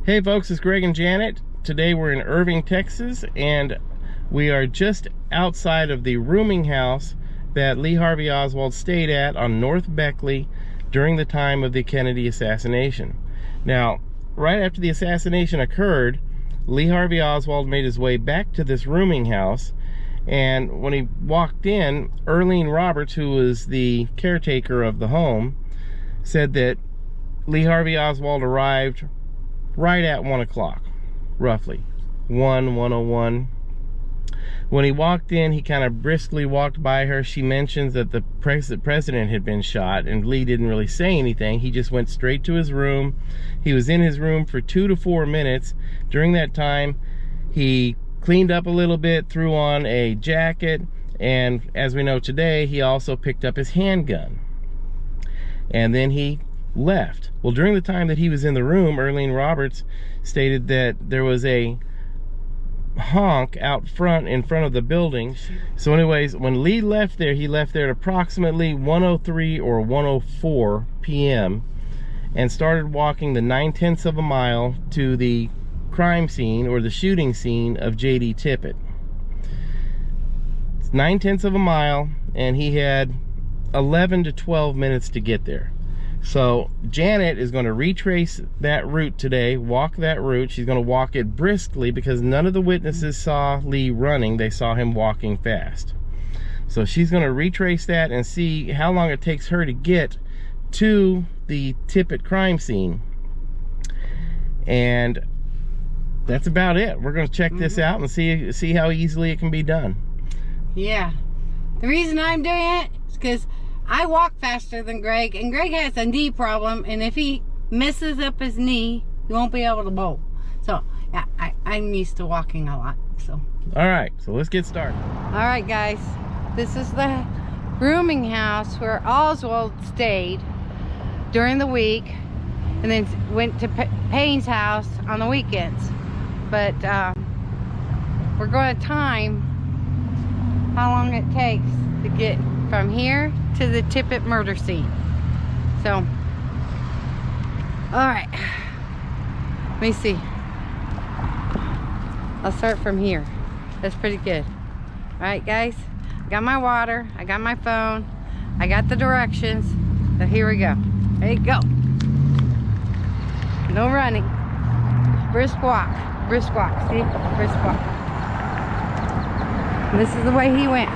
Hey folks, it's Greg and Janet. Today we're in Irving, Texas, and we are just outside of the rooming house that Lee Harvey Oswald stayed at on North Beckley during the time of the Kennedy assassination. Now, right after the assassination occurred, Lee Harvey Oswald made his way back to this rooming house, and when he walked in, Earlene Roberts, who was the caretaker of the home, said that Lee Harvey Oswald arrived right at 1 o'clock, roughly 1:01. When he walked in, he kind of briskly walked by her. She mentions that the president had been shot, and Lee didn't really say anything. He just went straight to his room. He was in his room for 2 to 4 minutes. During that time, he cleaned up a little bit, threw on a jacket, and as we know today, he also picked up his handgun. And then he left. Well, during the time that he was in the room, Earlene Roberts stated that there was a honk out front in front of the building. So anyways, when Lee left there, he left there at approximately 1:03 or 1:04 p.m. and started walking the 9/10 of a mile to the crime scene or the shooting scene of J.D. Tippit. It's 9/10 of a mile, and he had 11 to 12 minutes to get there. So Janet is going to retrace that route today, walk that route. She's going to walk it briskly because none of the witnesses saw Lee running. They saw him walking fast. So she's going to retrace that and see how long it takes her to get to the Tippit crime scene. And that's about it. We're going to check this out and see how easily it can be done. Yeah. The reason I'm doing it is because I walk faster than Greg, and Greg has a knee problem, and if he messes up his knee, he won't be able to bowl. So, yeah, I'm used to walking a lot, so. All right, so let's get started. All right, guys. This is the rooming house where Oswald stayed during the week, and then went to Payne's house on the weekends. But we're going to time how long it takes to get from here to the Tippit murder scene. So, all right, let me see. I'll start from here. That's pretty good. All right, guys, I got my water, I got my phone, I got the directions. So here we go. Ready, go. No running. Brisk walk. Brisk walk. See? Brisk walk. And this is the way he went.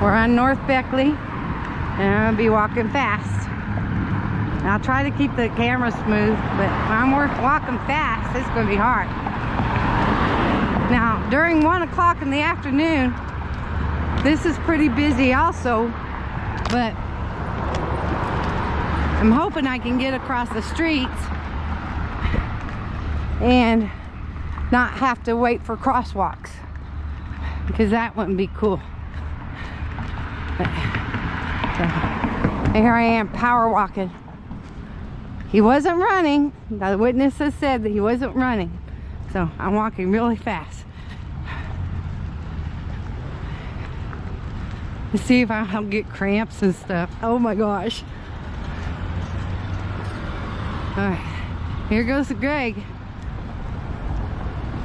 We're on North Beckley, and I'm gonna be walking fast. And I'll try to keep the camera smooth, but when I'm walking fast, it's gonna be hard. Now, during 1 o'clock in the afternoon, this is pretty busy also, but I'm hoping I can get across the streets and not have to wait for crosswalks, because that wouldn't be cool. So, here I am, power walking. He wasn't running. The witnesses said that he wasn't running. So I'm walking really fast. Let's see if I'll get cramps and stuff. Oh my gosh. Alright, here goes Greg.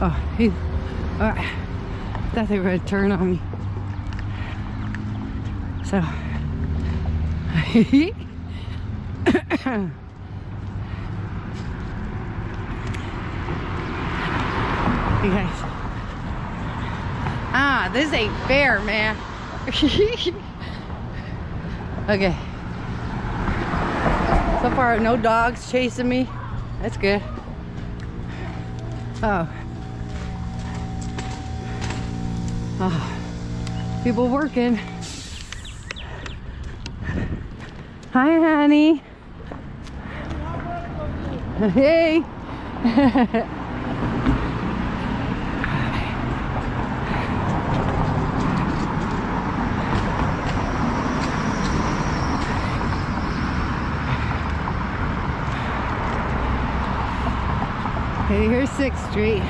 Oh, he's, alright. I thought they were going to turn on me. So, you guys, this ain't fair, man. Okay, so far no dogs chasing me. That's good. Oh, people working. Hi, honey. Hey. Okay, here's 6th Street.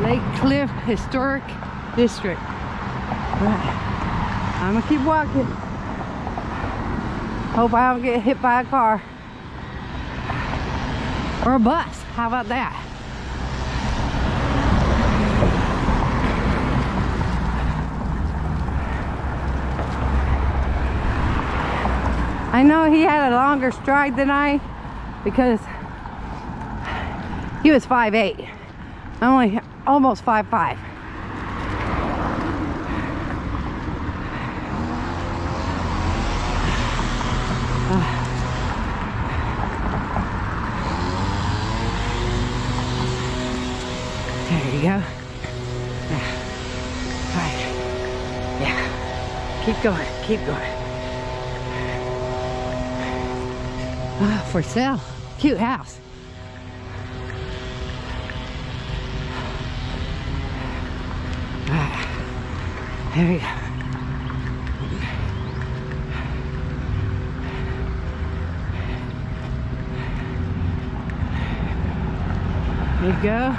Lake Cliff Historic District. I'm gonna keep walking. Hope I don't get hit by a car. Or a bus. How about that? I know he had a longer stride than I, because he was 5'8". I'm only almost 5'5". There you go. All right. Yeah. Keep going. Keep going. For sale. Cute house. Alright. There we go. There you go.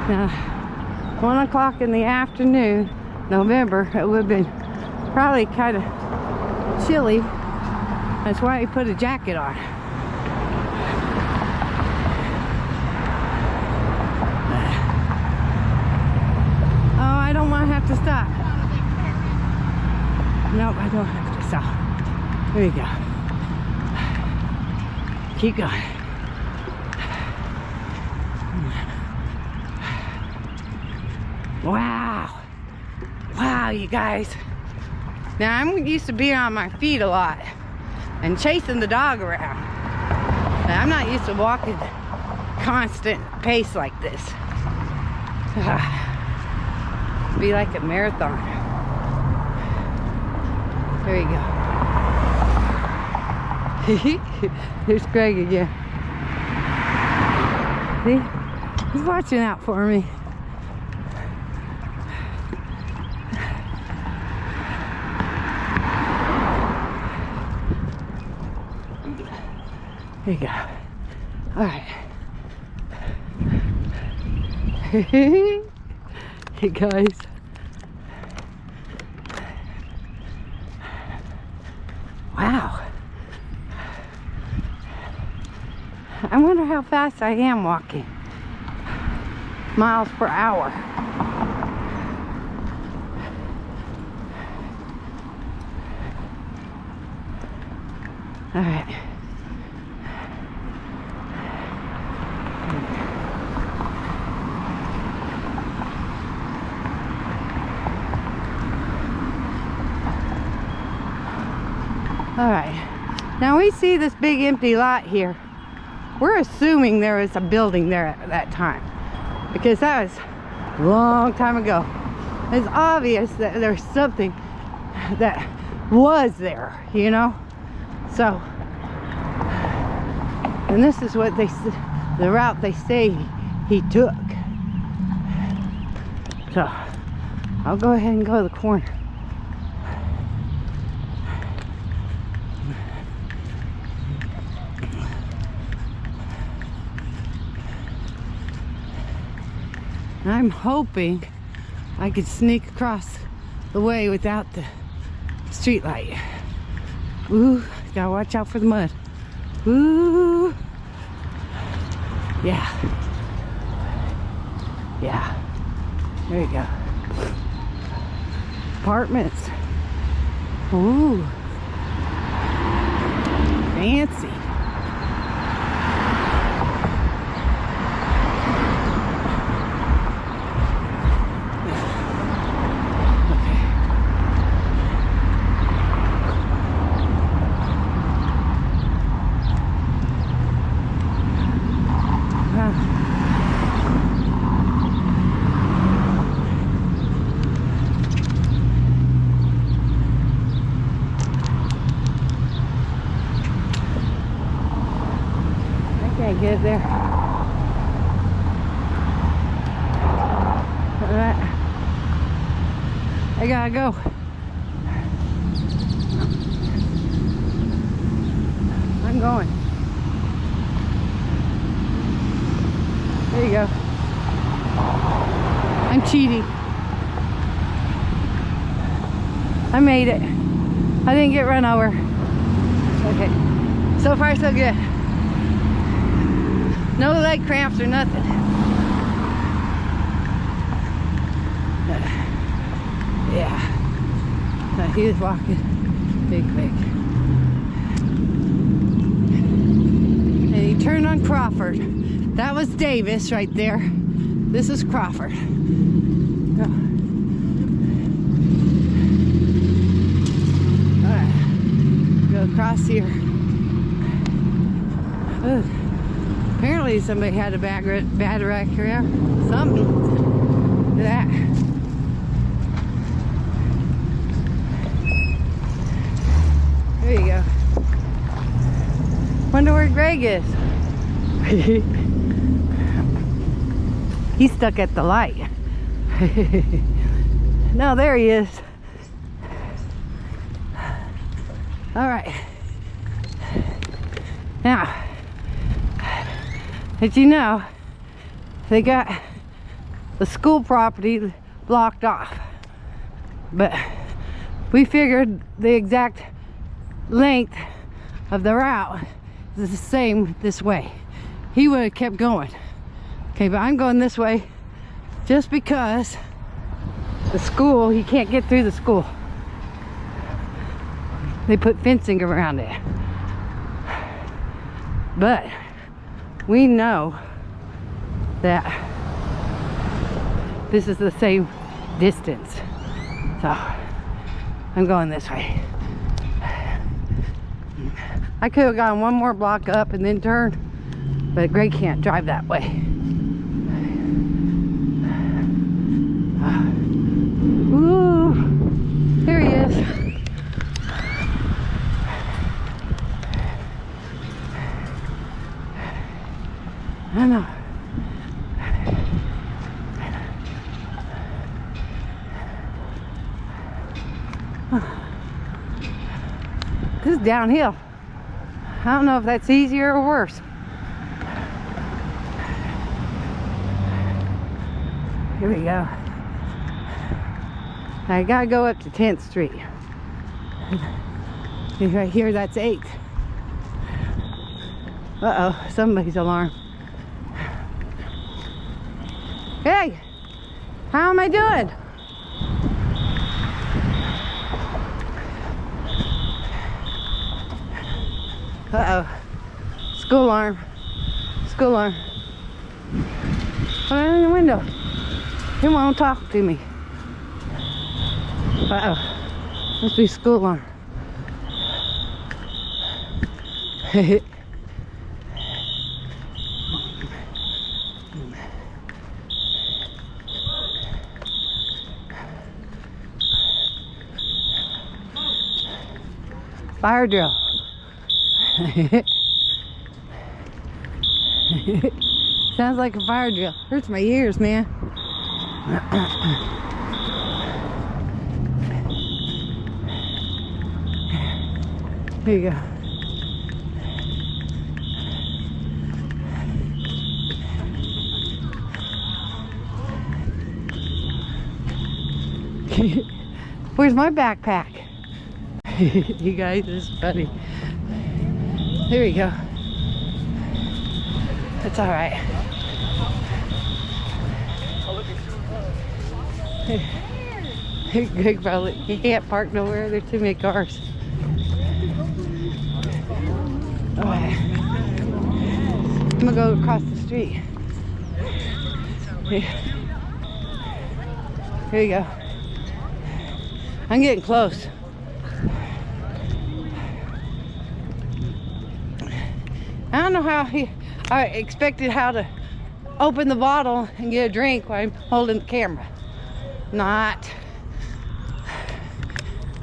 Now, 1 o'clock in the afternoon, November, it would have been probably kind of chilly. That's why he put a jacket on. Oh, I don't want to have to stop. Nope, I don't have to stop. There you go. Keep going. Wow. Wow, you guys. Now, I'm used to being on my feet a lot and chasing the dog around. But I'm not used to walking constant pace like this. Be like a marathon. There you go. Here's Greg again. See? He's watching out for me. There you go. All right. Hey guys. Wow. I wonder how fast I am walking. Miles per hour. All right. All right, now we see this big empty lot here. We're assuming there was a building there at that time, because that was a long time ago. It's obvious that there's something that was there, you know? So, and this is what they, the route they say he took. So, I'll go ahead and go to the corner. I'm hoping I could sneak across the way without the street light. Ooh, gotta watch out for the mud. Ooh. Yeah. Yeah. There you go. Apartments. Ooh. Fancy. Get there. All right. I gotta go. I'm going. There you go. I'm cheating. I made it. I didn't get run over. Okay. So far, so good. No leg cramps or nothing. Yeah. He was walking big quick. And he turned on Crawford. That was Davis right there. This is Crawford. Oh. Alright. Go across here. Ugh. Apparently somebody had a bad wreck here. Something. Look at that. There you go. Wonder where Greg is. He's stuck at the light. No, there he is. All right. Now, did you know they got the school property blocked off? But we figured the exact length of the route is the same this way. He would have kept going. Okay, but I'm going this way just because the school, he can't get through the school. They put fencing around it. But we know that this is the same distance. So I'm going this way. I could have gone one more block up and then turned, but Greg can't drive that way. Ooh, here he is. I know. This is downhill. I don't know if that's easier or worse. Here we go. I gotta go up to 10th Street. Right here, that's 8th. Uh-oh, somebody's alarm. Hey, how am I doing? Uh-oh. School alarm. School alarm. Put it in the window. He won't talk to me. Uh-oh. Must be school alarm. Fire drill. Sounds like a fire drill. Hurts my ears, man. Here you go. Where's my backpack? You guys, this is funny. There we go. That's all right. Greg probably, he can't park nowhere. There's too many cars. All right. I'm gonna go across the street. Here you go. I'm getting close. I don't know how I expected how to open the bottle and get a drink while I'm holding the camera. Not.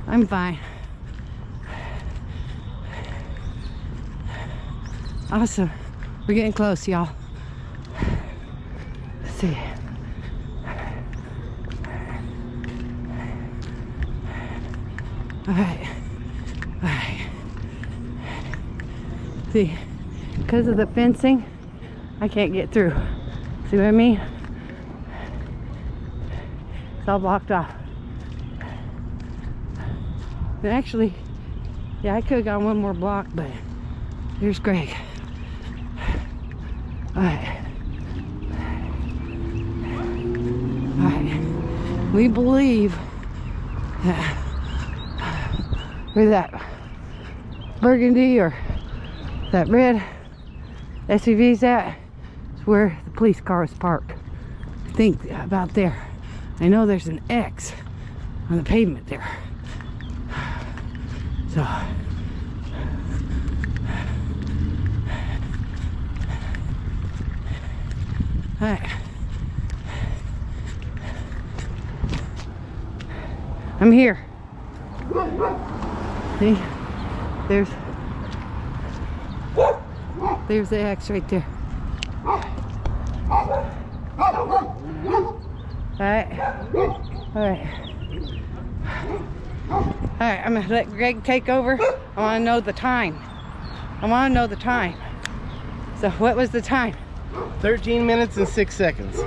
I'm fine. Awesome. We're getting close, y'all. Let's see. All right. All right. See, because of the fencing, I can't get through. See what I mean? It's all blocked off. And actually, yeah, I could have gone one more block, but here's Greg. Alright. Alright. We believe that where that burgundy or that red SUV's at is where the police car is parked. I think about there. I know there's an X on the pavement there. So alright. I'm here. See? There's the X right there. Alright. Alright. Alright, I'm gonna let Greg take over. I wanna know the time. I wanna know the time. So what was the time? 13 minutes and 6 seconds.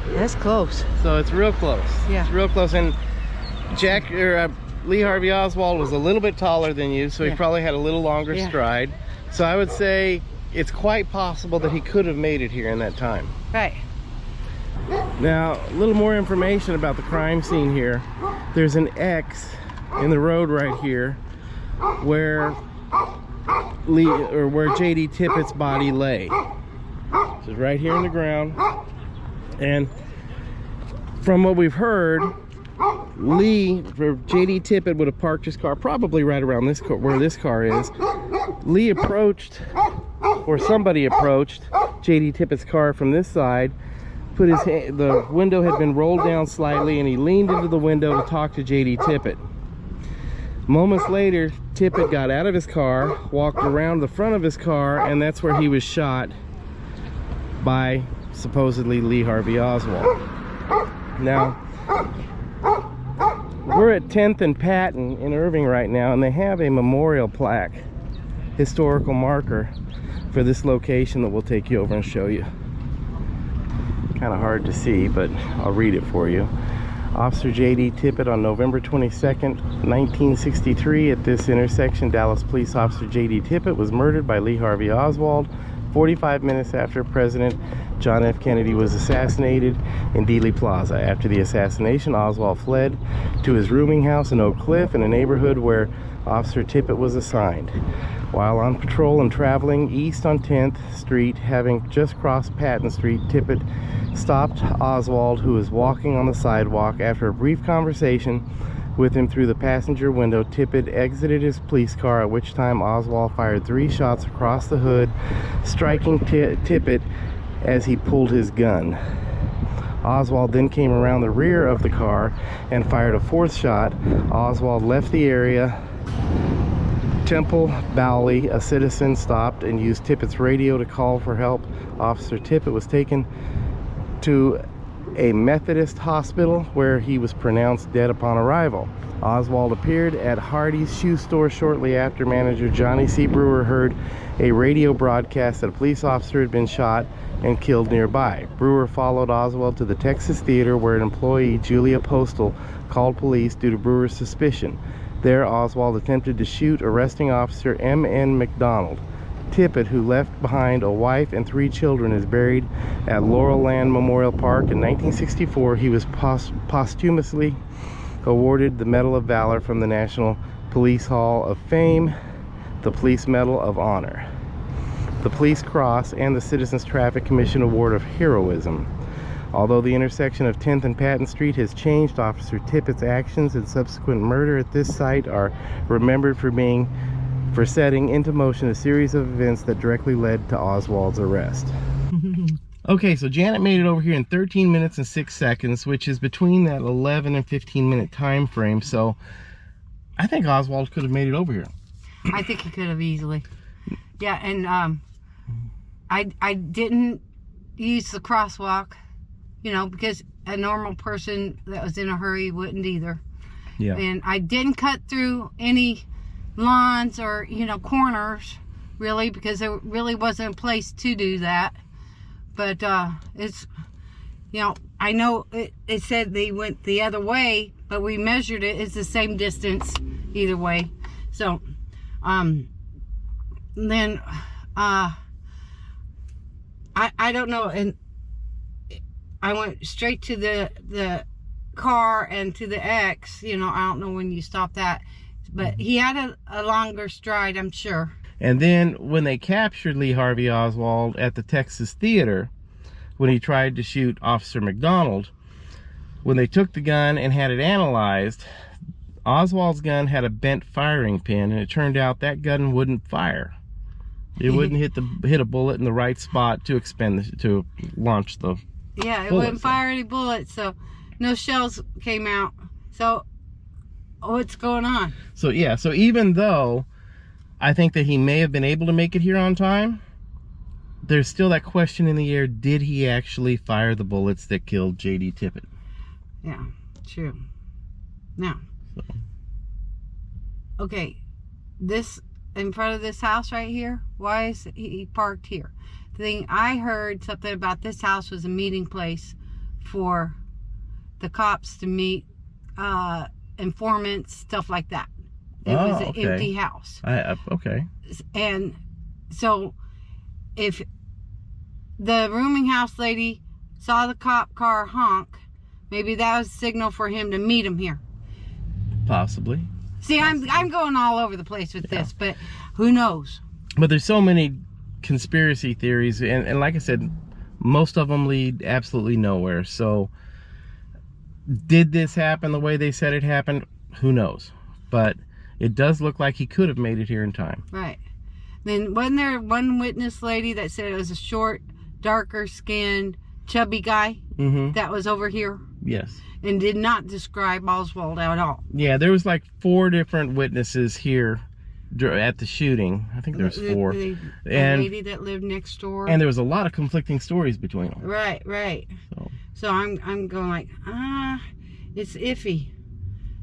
That's close. So it's real close. Yeah. It's real close. And Lee Harvey Oswald was a little bit taller than you, so he probably had a little longer stride. So I would say it's quite possible that he could have made it here in that time. Right. Now, a little more information about the crime scene here. There's an X in the road right here where where JD Tippitt's body lay. So it's right here in the ground. And from what we've heard, JD Tippit would have parked his car probably right around this car, where this car is. Lee approached, or somebody approached JD Tippitt's car from this side. Put his hand, the window had been rolled down slightly, and he leaned into the window to talk to JD Tippit. Moments later, Tippit got out of his car, walked around the front of his car, and that's where he was shot by supposedly Lee Harvey Oswald. Now, we're at 10th and Patton in Irving right now, and they have a memorial plaque, historical marker for this location that we'll take you over and show you. Kind of hard to see, but I'll read it for you. Officer J.D. Tippit on November 22nd, 1963, at this intersection, Dallas Police Officer J.D. Tippit was murdered by Lee Harvey Oswald 45 minutes after President John F. Kennedy was assassinated in Dealey Plaza. After the assassination, Oswald fled to his rooming house in Oak Cliff, in a neighborhood where Officer Tippit was assigned. While on patrol and traveling east on 10th Street, having just crossed Patton Street, Tippit stopped Oswald, who was walking on the sidewalk. After a brief conversation with him through the passenger window, Tippit exited his police car, at which time Oswald fired 3 shots across the hood, striking Tippit as he pulled his gun. Oswald then came around the rear of the car and fired a 4th shot. Oswald left the area. Temple Bowley, a citizen, stopped and used Tippit's radio to call for help. Officer Tippit was taken to a Methodist hospital where he was pronounced dead upon arrival. Oswald appeared at Hardy's shoe store shortly after. Manager Johnny C. Brewer heard a radio broadcast that a police officer had been shot and killed nearby. Brewer followed Oswald to the Texas Theater, where an employee, Julia Postal, called police due to Brewer's suspicion. There, Oswald attempted to shoot arresting officer M.N. McDonald. Tippit, who left behind a wife and 3 children, is buried at Laurel Land Memorial Park. In 1964, he was posthumously awarded the Medal of Valor from the National Police Hall of Fame, the Police Medal of Honor, the Police Cross, and the Citizens Traffic Commission Award of Heroism. Although the intersection of 10th and Patton Street has changed, Officer Tippit's actions and subsequent murder at this site are remembered for setting into motion a series of events that directly led to Oswald's arrest. Okay, so Janet made it over here in 13 minutes and 6 seconds, which is between that 11 and 15 minute time frame. So I think Oswald could have made it over here. I think he could have easily. Yeah, and I didn't use the crosswalk, you know, because a normal person that was in a hurry wouldn't either. Yeah. And I didn't cut through any lawns or, you know, corners, really, because there really wasn't a place to do that. But You know, I know it said they went the other way, but we measured it. It's the same distance either way. So, then, I don't know. And I went straight to the car and to the X. You know, I don't know when you stop that. But he had a longer stride, I'm sure. And then when they captured Lee Harvey Oswald at the Texas Theater, when he tried to shoot Officer McDonald, when they took the gun and had it analyzed, Oswald's gun had a bent firing pin, and it turned out that gun wouldn't fire. It wouldn't hit a bullet in the right spot to launch the Yeah, it bullets. wouldn't fire any bullets, so no shells came out. So what's going on? So yeah, so even though I think that he may have been able to make it here on time, there's still that question in the air: did he actually fire the bullets that killed J.D. Tippit? Yeah, true. Now, okay, this in front of this house right here, why is he parked here? The thing I heard something about this house was a meeting place for the cops to meet informants, stuff like that. It was an empty house. Okay. And so if the rooming house lady saw the cop car honk, maybe that was a signal for him to meet him here. Possibly. See, I'm going all over the place with this, but who knows? But there's so many conspiracy theories, and like I said, most of them lead absolutely nowhere. So did this happen the way they said it happened? Who knows? But it does look like he could have made it here in time. Right. Then wasn't there one witness lady that said it was a short, darker skinned, chubby guy that was over here? Yes. And did not describe Oswald at all. Yeah, there was like 4 different witnesses here at the shooting. I think there was 4. The and lady that lived next door. And there was a lot of conflicting stories between them. Right, right. So I'm going like, it's iffy.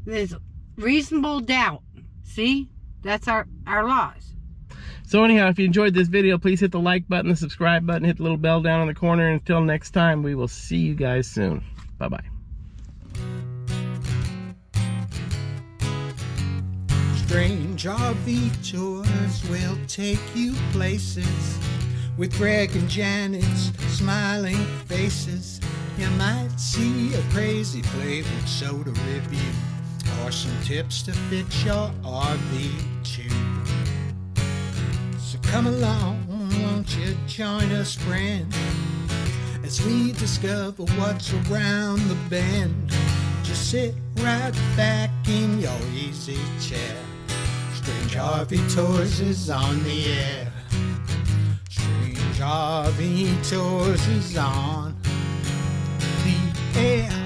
There's reasonable doubt. See? That's our laws. So anyhow, if you enjoyed this video, please hit the like button, the subscribe button, hit the little bell down in the corner. Until next time, we will see you guys soon. Bye-bye. Strange RV tours will take you places with Greg and Janet's smiling faces. You might see a crazy flavored soda review or some tips to fix your RV too. So come along, won't you join us, friend, as we discover what's around the bend. Just sit right back in your easy chair. Strange RV Tours is on the air. Strange RV Tours is on the air.